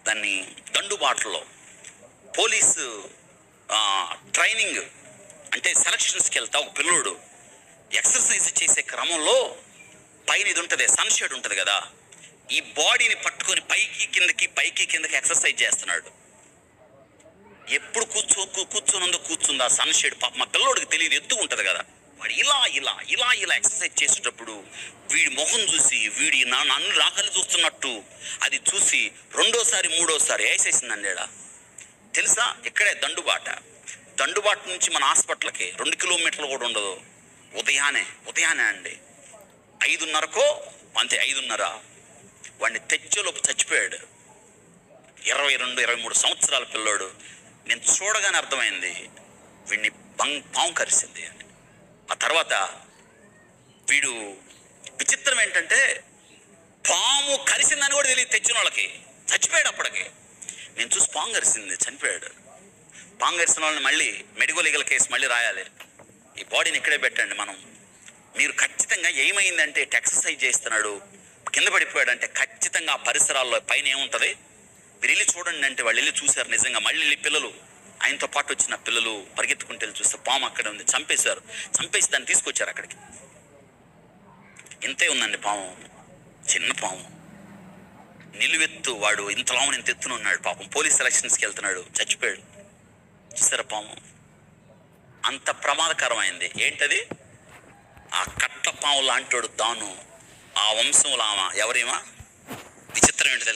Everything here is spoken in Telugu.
దాన్ని దండుబాటలో పోలీసు ట్రైనింగ్ అంటే సెలక్షన్స్కి వెళ్తా ఒక పిల్లోడు ఎక్సర్సైజ్ చేసే క్రమంలో పైన ఇది ఉంటుంది, సన్షేడ్ ఉంటుంది కదా, ఈ బాడీని పట్టుకొని పైకి కిందకి ఎక్సర్సైజ్ చేస్తున్నాడు. ఎప్పుడు కూర్చుందా సన్షేడ్ పాప మా పిల్లోడికి తెలియదు, ఎత్తు ఉంటుంది కదా, వాడు ఇలా ఎక్సర్సైజ్ చేసేటప్పుడు వీడి ముఖం చూసి వీడి నన్ను రాకలి చూస్తున్నట్టు అది చూసి రెండోసారి మూడోసారి వేసేసిందండి. తెలుసా, ఇక్కడే దండుబాట నుంచి మన హాస్పిటల్కి 2 కిలోమీటర్లు కూడా ఉండదు. ఉదయానే అండి 5:30కో అంతే, 5:30 వాడిని తెచ్చేలోపు చచ్చిపోయాడు. 22-23 సంవత్సరాల పిల్లోడు. నేను చూడగానే అర్థమైంది వీడిని పాము కరిసింది అని. ఆ తర్వాత వీడు విచిత్రం ఏంటంటే పాము కరిసిందని కూడా తెలియదు తెచ్చిన వాళ్ళకి, చచ్చిపోయాడు అప్పటికి. నేను చూసి పాము కరిసింది, చనిపోయాడు. పాము కరిసిన వాళ్ళని మళ్ళీ మెడికల్ లీగల్ కేసు మళ్ళీ రాయాలి. ఈ బాడీని ఇక్కడే పెట్టండి మనం. మీరు ఖచ్చితంగా ఏమైందంటే ఎక్సర్సైజ్ చేస్తున్నాడు కింద పడిపోయాడంటే ఖచ్చితంగా ఆ పరిసరాల్లో పైన ఏముంటుంది మీరు వెళ్ళి చూడండి అంటే వాళ్ళు వెళ్ళి చూశారు. నిజంగా మళ్ళీ వెళ్ళి పిల్లలు, ఆయనతో పాటు వచ్చిన పిల్లలు పరిగెత్తుకుంటూ వెళ్ళి చూస్తే పాము అక్కడే ఉంది. చంపేసి దాన్ని తీసుకొచ్చారు అక్కడికి. ఇంతే ఉందండి పాము, చిన్న పాము, నిలువెత్తు. వాడు ఇంతలా ఇంత ఎత్తున ఉన్నాడు పాపం. పోలీస్ సెలక్షన్స్కి వెళ్తున్నాడు, చచ్చిపోయాడు. చూసారా పాము అంత ప్రమాదకరమైంది. ఏంటది? ఆ కట్ట పాము లాంటోడు దాను, ఆ వంశంలో ఎవరేమా విచిత్రం ఏంటి తెలుసు?